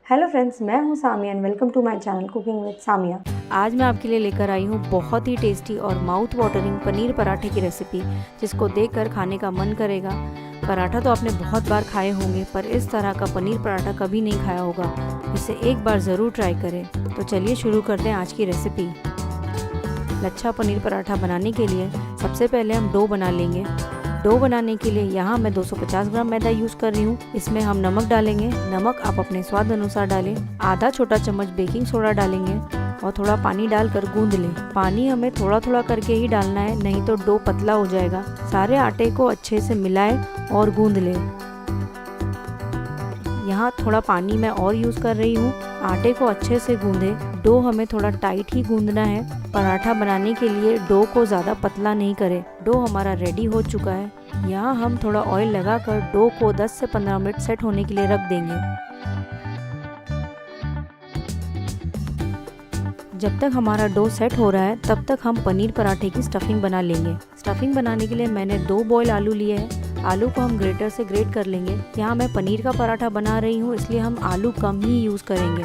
Hello friends, मैं हूं Samiya and welcome to my channel cooking with Samiya. आज मैं आपके लिए लेकर आई हूं बहुत ही टेस्टी और माउथ वाटरिंग पनीर पराठे की रेसिपी, जिसको देखकर खाने का मन करेगा। पराठा तो आपने बहुत बार खाए होंगे, पर इस तरह का पनीर पराठा कभी नहीं खाया होगा। इसे एक बार ज़रूर ट्राई करें। तो चलिए शुरू करते हैं आज की रेसिपी। लच्छा पनीर पराठा बनाने के लिए सबसे पहले हम डो बना लेंगे। डो बनाने के लिए यहाँ मैं 250 ग्राम मैदा यूज़ कर रही हूँ। इसमें हम नमक डालेंगे। नमक आप अपने स्वाद अनुसार डालें। आधा छोटा चम्मच बेकिंग सोडा डालेंगे और थोड़ा पानी डालकर गूंद लें। पानी हमें थोड़ा थोड़ा करके ही डालना है, नहीं तो डो पतला हो जाएगा। सारे आटे को अच्छे से मिलाएं और गूंद लें। यहाँ थोड़ा पानी मैं और यूज़ कर रही हूँ। आटे को अच्छे से गूंदें। डो हमें थोड़ा टाइट ही गूंदना है। पराठा बनाने के लिए डो को ज़्यादा पतला नहीं करें। डो हमारा रेडी हो चुका है। यहाँ हम थोड़ा ऑयल लगाकर डो को 10 से 15 मिनट सेट होने के लिए रख देंगे। जब तक हमारा डो सेट हो रहा है, तब तक हम पनीर पराठे की स्टफिंग बना लेंगे। स्टफिंग बनाने के लिए मैंने 2 बॉयल आलू लिए हैं। आलू को हम ग्रेटर से ग्रेट कर लेंगे। यहाँ मैं पनीर का पराठा बना रही हूँ, इसलिए हम आलू कम ही यूज़ करेंगे।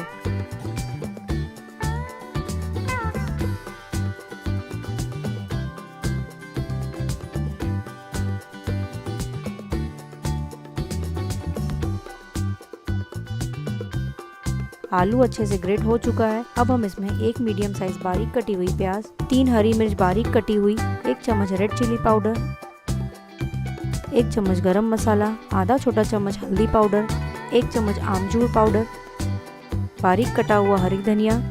आलू अच्छे से ग्रेट हो चुका है। अब हम इसमें 1 मीडियम साइज बारीक कटी हुई प्याज, 3 हरी मिर्च बारीक कटी हुई, 1 चम्मच रेड चिली पाउडर, 1 चम्मच गरम मसाला, आधा छोटा चम्मच हल्दी पाउडर, 1 चम्मच आमचूर पाउडर, बारीक कटा हुआ हरी धनिया।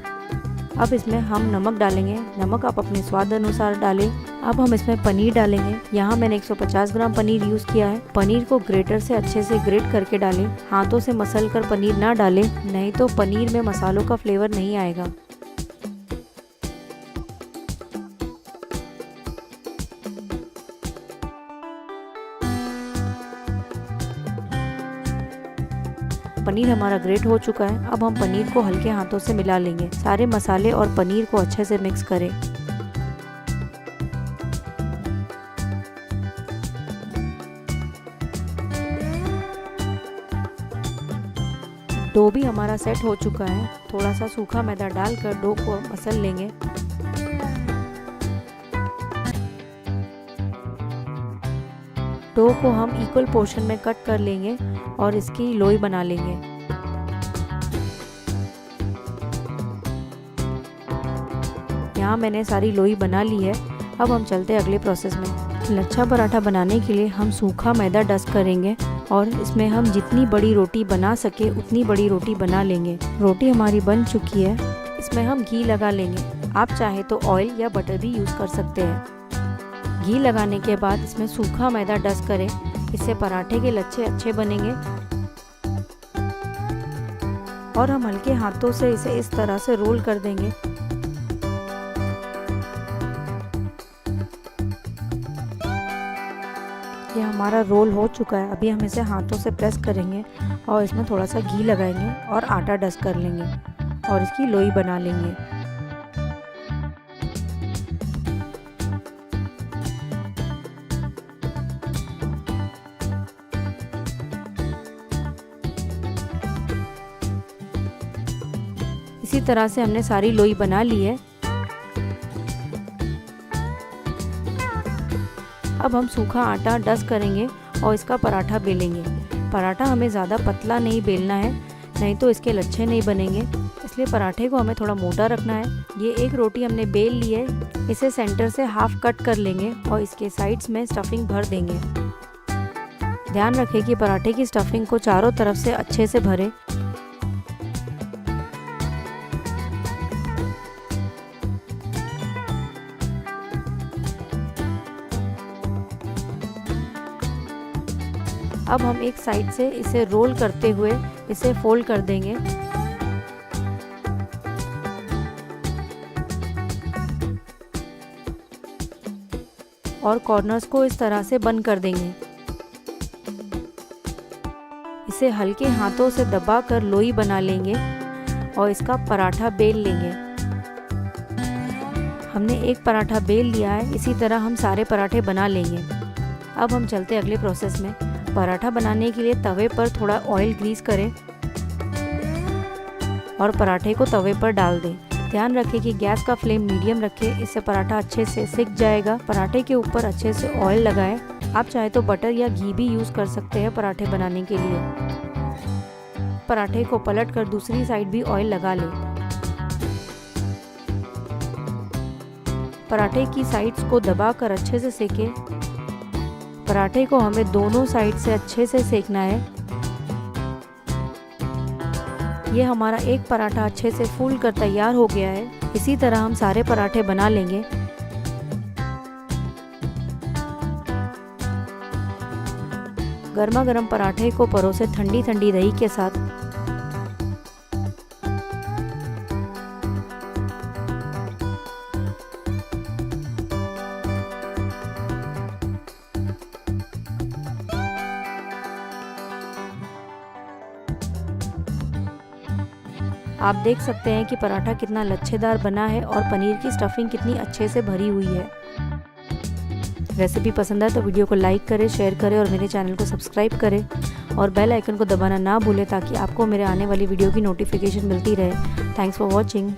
अब इसमें हम नमक डालेंगे। नमक आप अपने स्वाद अनुसार डालें। अब हम इसमें पनीर डालेंगे। यहाँ मैंने 150 ग्राम पनीर यूज़ किया है। पनीर को ग्रेटर से अच्छे से ग्रेट करके डालें। हाथों से मसल कर पनीर ना डालें, नहीं तो पनीर में मसालों का फ्लेवर नहीं आएगा। पनीर हमारा ग्रेट हो चुका है। अब हम पनीर को हल्के हाथों से मिला लेंगे। सारे मसाले और पनीर को अच्छे से मिक्स करें। डो भी हमारा सेट हो चुका है। थोड़ा सा सूखा मैदा डालकर डो को मसल लेंगे। डो को हम इक्वल पोर्शन में कट कर लेंगे और इसकी लोई बना लेंगे। यहाँ मैंने सारी लोई बना ली है। अब हम चलते हैं अगले प्रोसेस में। लच्छा पराठा बनाने के लिए हम सूखा मैदा डस्ट करेंगे और इसमें हम जितनी बड़ी रोटी बना सके उतनी बड़ी रोटी बना लेंगे। रोटी हमारी बन चुकी है। इसमें हम घी लगा लेंगे। आप चाहे तो ऑयल या बटर भी यूज़ कर सकते हैं। घी लगाने के बाद इसमें सूखा मैदा डस्ट करें। इससे पराठे के लच्छे अच्छे बनेंगे और हम हल्के हाथों से इसे इस तरह से रोल कर देंगे। ये हमारा रोल हो चुका है। अभी हम इसे हाथों से प्रेस करेंगे और इसमें थोड़ा सा घी लगाएंगे और आटा डस्ट कर लेंगे और इसकी लोई बना लेंगे। इसी तरह से हमने सारी लोई बना ली है। अब हम सूखा आटा डस्ट करेंगे और इसका पराठा बेलेंगे। पराठा हमें ज़्यादा पतला नहीं बेलना है, नहीं तो इसके लच्छे नहीं बनेंगे। इसलिए पराठे को हमें थोड़ा मोटा रखना है। ये एक रोटी हमने बेल ली है। इसे सेंटर से हाफ कट कर लेंगे और इसके साइड्स में स्टफिंग भर देंगे। ध्यान रखें कि पराठे की स्टफिंग को चारों तरफ से अच्छे से भरें। अब हम एक साइड से इसे रोल करते हुए इसे फोल्ड कर देंगे और कॉर्नर्स को इस तरह से बंद कर देंगे। इसे हल्के हाथों से दबाकर लोई बना लेंगे और इसका पराठा बेल लेंगे। हमने एक पराठा बेल लिया है। इसी तरह हम सारे पराठे बना लेंगे। अब हम चलते अगले प्रोसेस में। पराठा बनाने के लिए तवे पर थोड़ा ऑयल ग्रीस करें। और पराठे को तवे पर डाल दें। ध्यान रखें कि गैस का फ्लेम मीडियम रखें, इससे पराठा अच्छे से सिक जाएगा। पराठे के ऊपर अच्छे से ऑयल लगाएं। आप चाहे तो बटर या घी भी यूज़ कर सकते हैं पराठे बनाने के लिए। पराठे को पलट कर दूसरी साइड भी ऑयल लगा लें। पराठे की साइड्स को दबाकर अच्छे से सेकें। पराठे को हमें दोनों साइड से अच्छे से सेकना है। ये हमारा एक पराठा अच्छे से फूल कर तैयार हो गया है। इसी तरह हम सारे पराठे बना लेंगे। गर्मा गर्म पराठे को परोसे ठंडी ठंडी दही के साथ। आप देख सकते हैं कि पराठा कितना लच्छेदार बना है और पनीर की स्टफिंग कितनी अच्छे से भरी हुई है। रेसिपी पसंद आए तो वीडियो को लाइक करें, शेयर करें और मेरे चैनल को सब्सक्राइब करें और बेल आइकन को दबाना ना भूलें ताकि आपको मेरे आने वाली वीडियो की नोटिफिकेशन मिलती रहे। Thanks for watching.